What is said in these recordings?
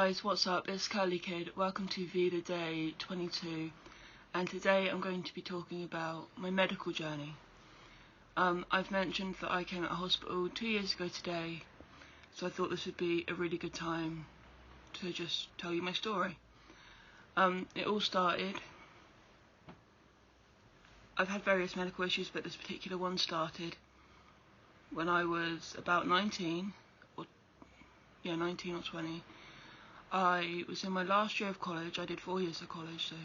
guys, what's up? It's Curly Kid. Welcome to VEDA Day 22, and today I'm going to be talking about my medical journey. I've mentioned that I came out of hospital 2 years ago today, so I thought this would be a really good time to just tell you my story. It all started, I've had various medical issues, but this particular one started when I was about 19 or 20. I was in my last year of college. I did 4 years of college, so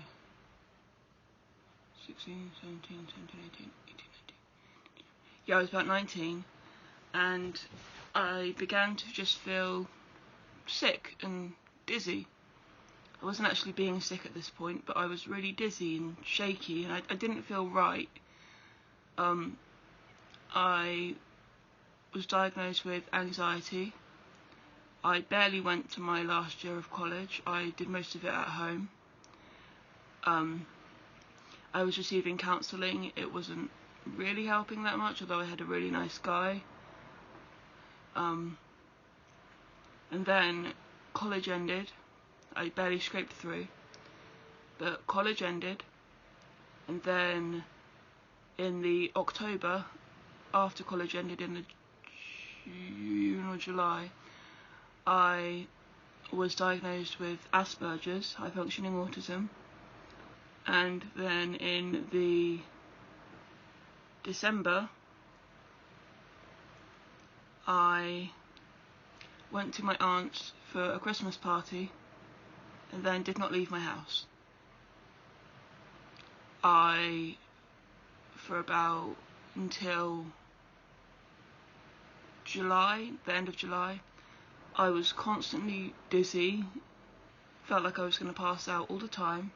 16, 17, 17, 18, 18, 19. Yeah, I was about 19, and I began to just feel sick and dizzy. I wasn't actually being sick at this point, but I was really dizzy and shaky, and I didn't feel right. I was diagnosed with anxiety. I barely went to my last year of college. I did most of it at home. I was receiving counselling. It wasn't really helping that much, although I had a really nice guy. And then college ended. I barely scraped through. But college ended, and then in the October, after college ended in the June or July, I was diagnosed with Asperger's, high functioning autism, and then in the December I went to my aunt's for a Christmas party and then did not leave my house. For about until July, the end of July, I was constantly dizzy, felt like I was going to pass out all the time.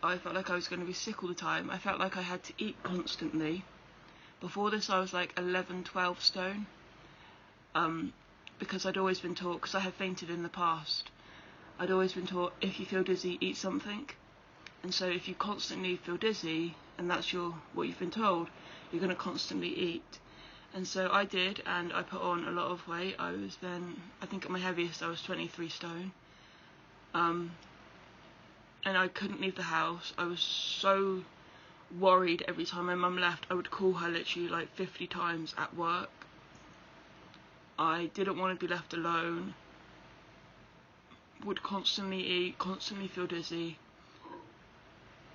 I felt like I was going to be sick all the time. I felt like I had to eat constantly. Before this I was like 11, 12 stone, because I'd always been taught, because I had fainted in the past, I'd always been taught, if you feel dizzy, eat something. And so if you constantly feel dizzy, and that's what you've been told, you're going to constantly eat. And so I did, and I put on a lot of weight. I was then, I think at my heaviest I was 23 stone. And I couldn't leave the house. I was so worried every time my mum left. I would call her literally like 50 times at work. I didn't want to be left alone. Would constantly eat, constantly feel dizzy.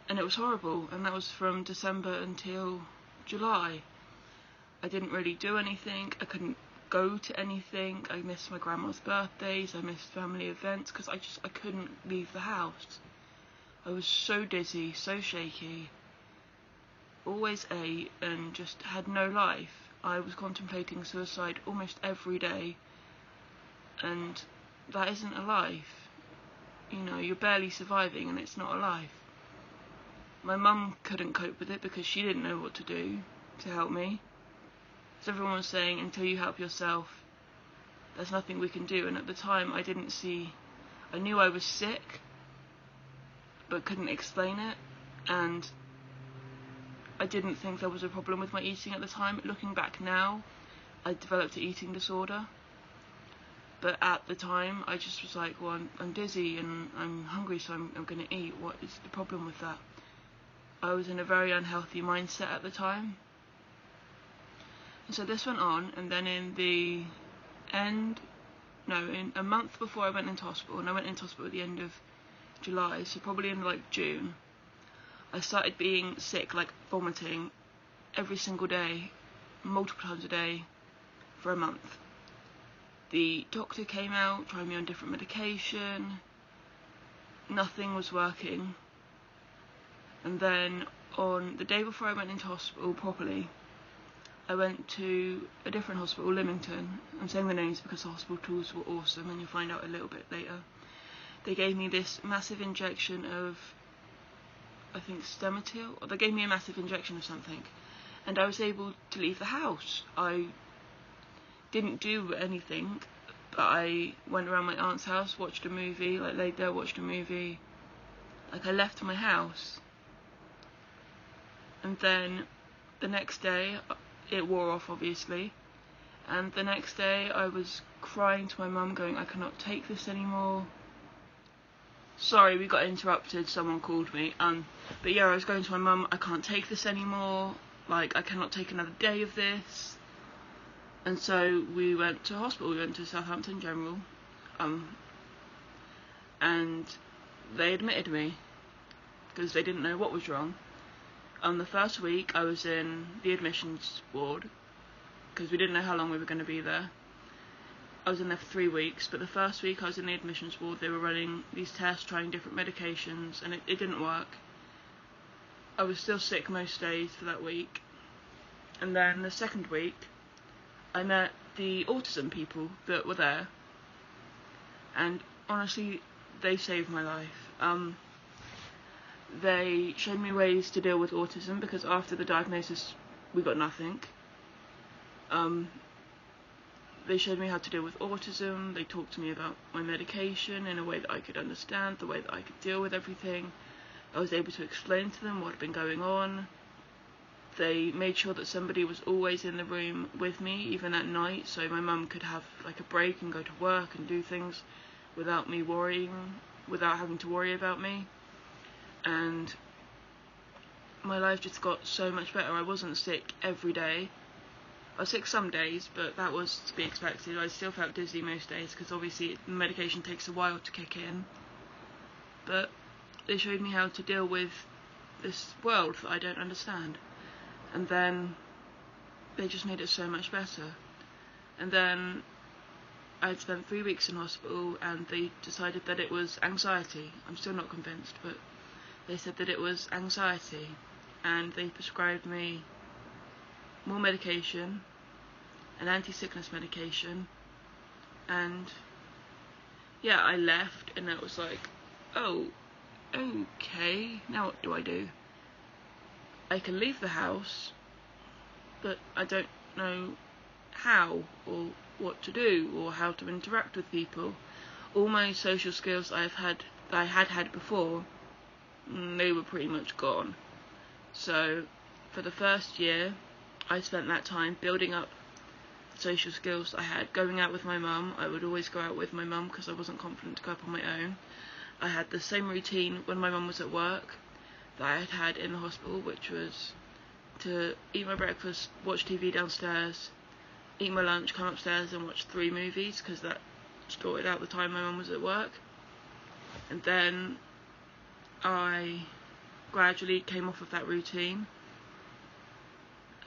And it was horrible. And that was from December until July. I didn't really do anything. I couldn't go to anything. I missed my grandma's birthdays. I missed family events because I couldn't leave the house. I was so dizzy, so shaky, always ate and just had no life. I was contemplating suicide almost every day, and that isn't a life. You know, you're barely surviving and it's not a life. My mum couldn't cope with it because she didn't know what to do to help me. So everyone was saying, until you help yourself, there's nothing we can do. And at the time I knew I was sick, but couldn't explain it. And I didn't think there was a problem with my eating at the time. Looking back now, I developed an eating disorder. But at the time, I just was like, well, I'm dizzy and I'm hungry, so I'm going to eat. What is the problem with that? I was in a very unhealthy mindset at the time. So this went on, and then in a month before I went into hospital, and I went into hospital at the end of July, so probably in like June, I started being sick, like vomiting, every single day, multiple times a day, for a month. The doctor came out, tried me on different medication, nothing was working, and then on the day before I went into hospital properly, I went to a different hospital, Lymington. I'm saying the names because the hospitals were awesome, and you'll find out a little bit later. They gave me this massive injection of, I think, Stemetil, or they gave me a massive injection of something, and I was able to leave the house. I didn't do anything, but I went around my aunt's house, watched a movie, like laid there, watched a movie. Like, I left my house. And then the next day, it wore off, obviously, And the next day I was crying to my mum going, I cannot take this anymore. Sorry, we got interrupted, someone called me. But yeah, I was going to my mum, I can't take this anymore, like I cannot take another day of this. And so we went to hospital, we went to Southampton General, and they admitted me, because they didn't know what was wrong. The first week I was in the admissions ward, because we didn't know how long we were going to be there. I was in there for 3 weeks, but the first week I was in the admissions ward, they were running these tests, trying different medications, and it didn't work. I was still sick most days for that week. And then the second week, I met the autism people that were there, and honestly, they saved my life. They showed me ways to deal with autism, because after the diagnosis we got nothing. They showed me how to deal with autism, they talked to me about my medication in a way that I could understand, the way that I could deal with everything. I was able to explain to them what had been going on. They made sure that somebody was always in the room with me, even at night, so my mum could have like a break and go to work and do things without me worrying, without having to worry about me. And my life just got so much better. I wasn't sick every day. I was sick some days, but that was to be expected. I still felt dizzy most days, because obviously medication takes a while to kick in. But they showed me how to deal with this world that I don't understand. And then they just made it so much better. And then I'd spent 3 weeks in hospital, and they decided that it was anxiety. I'm still not convinced, but they said that it was anxiety, and they prescribed me more medication, an anti-sickness medication, and yeah, I left, and it was like, oh, okay, now what do I do? I can leave the house, but I don't know how, or what to do, or how to interact with people. All my social skills I had before, they were pretty much gone. So for the first year, I spent that time building up social skills I had. Going out with my mum, I would always go out with my mum because I wasn't confident to go up on my own. I had the same routine when my mum was at work that I had had in the hospital, which was to eat my breakfast, watch TV downstairs, eat my lunch, come upstairs and watch 3 movies, because that sorted out the time my mum was at work. And then I gradually came off of that routine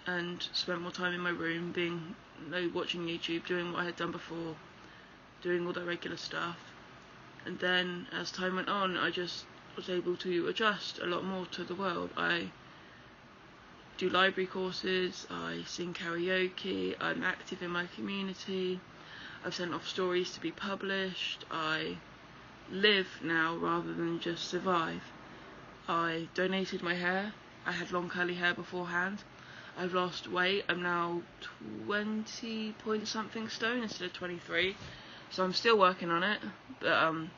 and spent more time in my room, watching YouTube, doing what I had done before, doing all that regular stuff. And then as time went on, I just was able to adjust a lot more to the world. I do library courses, I sing karaoke, I'm active in my community, I've sent off stories to be published, I live now rather than just survive. I donated my hair, I had long curly hair beforehand. I've lost weight, I'm now 20 point something stone instead of 23, so I'm still working on it, but I'm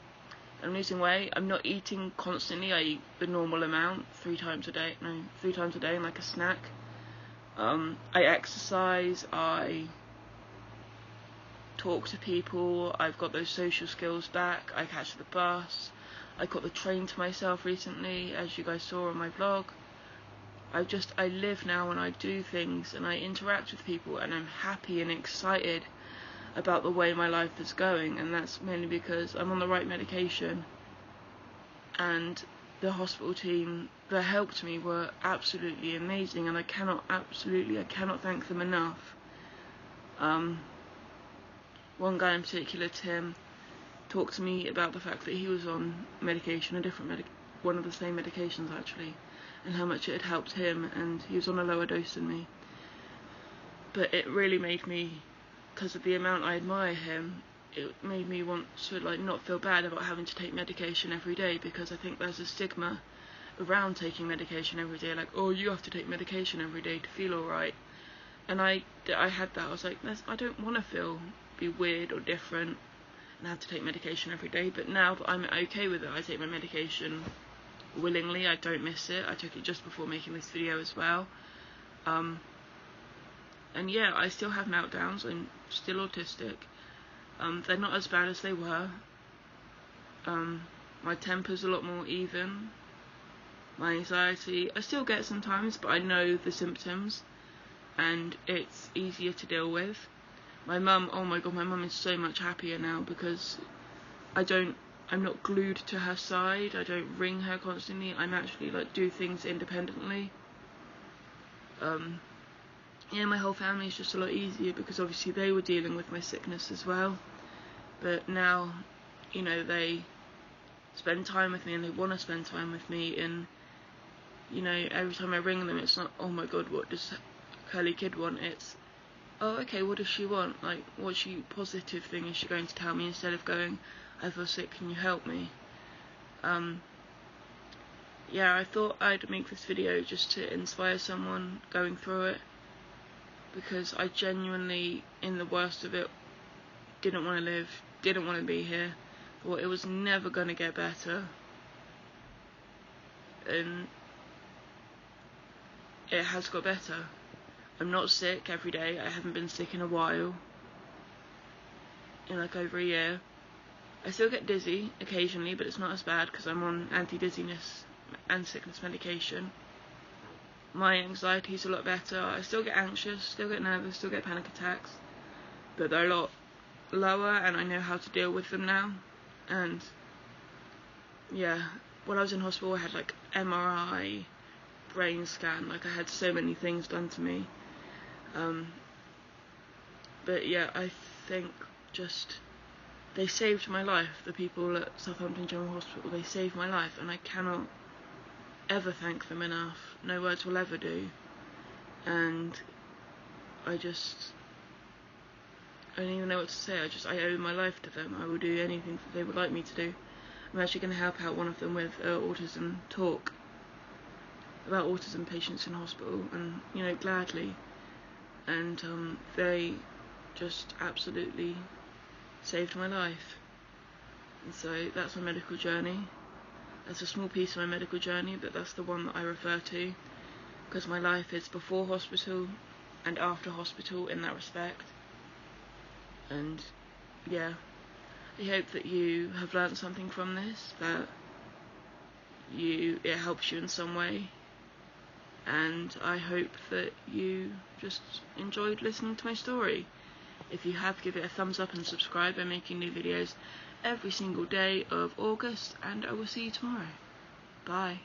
losing weight. I'm not eating constantly, I eat the normal amount, 3 times a day and like a snack. I exercise, I talk to people, I've got those social skills back, I catch the bus, I got the train to myself recently, as you guys saw on my vlog. I live now and I do things and I interact with people, and I'm happy and excited about the way my life is going, and that's mainly because I'm on the right medication, and the hospital team that helped me were absolutely amazing, and I cannot thank them enough. One guy in particular, Tim, talked to me about the fact that he was on medication, one of the same medications actually, and how much it had helped him, and he was on a lower dose than me. But it really made me, because of the amount I admire him, it made me want to not feel bad about having to take medication every day, because I think there's a stigma around taking medication every day, like, oh, you have to take medication every day to feel alright. And I had that, I was like, I don't want to be weird or different and have to take medication every day, but now that I'm okay with it, I take my medication willingly, I don't miss it. I took it just before making this video as well. And yeah, I still have meltdowns. I'm still autistic. They're not as bad as they were. My temper's a lot more even. My anxiety, I still get sometimes, but I know the symptoms, and it's easier to deal with. My mum, oh my god, my mum is so much happier now because I'm not glued to her side. I don't ring her constantly. I'm actually do things independently. Yeah, my whole family is just a lot easier because obviously they were dealing with my sickness as well. But now, you know, they spend time with me and they want to spend time with me, and you know, every time I ring them, it's not, oh my god, what does curly kid want? It's, oh, okay, what does she want? Like, what positive thing is she going to tell me, instead of going, I feel sick, can you help me? Yeah, I thought I'd make this video just to inspire someone going through it, because I genuinely, in the worst of it, didn't want to live, didn't want to be here, thought it was never going to get better, and it has got better. I'm not sick every day. I haven't been sick in a while, in like over a year. I still get dizzy occasionally, but it's not as bad because I'm on anti-dizziness and sickness medication. My anxiety's a lot better. I still get anxious, still get nervous, still get panic attacks, but they're a lot lower and I know how to deal with them now. And yeah, when I was in hospital I had like MRI, brain scan, like I had so many things done to me. But yeah, I think just they saved my life. The people at Southampton General Hospital, they saved my life, and I cannot ever thank them enough. No words will ever do. And I don't even know what to say. I owe my life to them. I will do anything that they would like me to do. I'm actually going to help out one of them with autism talk about autism patients in hospital, and you know, gladly. And they just absolutely saved my life. And so that's my medical journey. That's a small piece of my medical journey, but that's the one that I refer to, because my life is before hospital and after hospital in that respect. And yeah, I hope that you have learned something from this, that it helps you in some way, and I hope that you just enjoyed listening to my story. If you have, give it a thumbs up and subscribe. I'm making new videos every single day of August, and I will see you tomorrow. Bye.